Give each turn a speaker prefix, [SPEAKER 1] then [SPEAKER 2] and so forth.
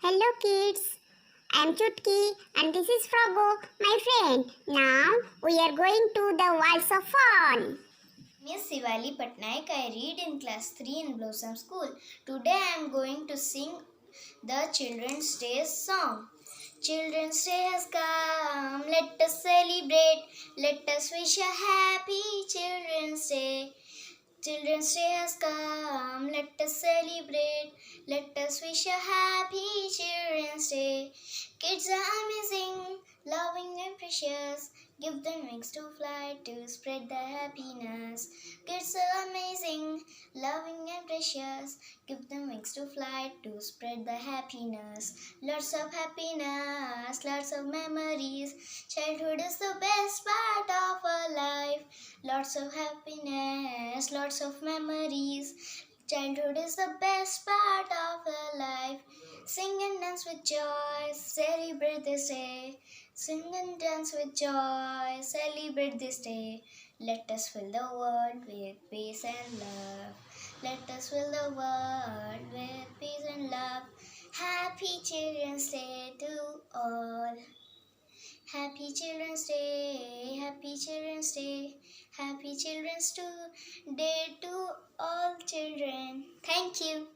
[SPEAKER 1] Hello kids, I am Chutki and this is Frogo, my friend. Now we are going to the worlds of fun.
[SPEAKER 2] Miss Shivalli Pattnaik, I read in class 3 in Blossom School. Today I am going to sing the Children's Day song. Children's Day has come, let us celebrate, let us wish a happy Children's Day. Children's Day has come, let us celebrate, let us wish a happy Children's Day. Kids are amazing, loving and precious, give them wings to fly to spread the happiness. Kids are amazing, loving and precious, give them wings to fly to spread the happiness. Lots of happiness, lots of memories, childhood is the best part of our life. Lots of happiness, lots of memories. Childhood is the best part of our life. Sing and dance with joy, celebrate this day. Sing and dance with joy, celebrate this day. Let us fill the world with peace and love. Let us fill the world with peace and love. Happy Children's Day to all. Happy Children's Day, Happy Children's Day, Happy Children's Day to all children. Thank you.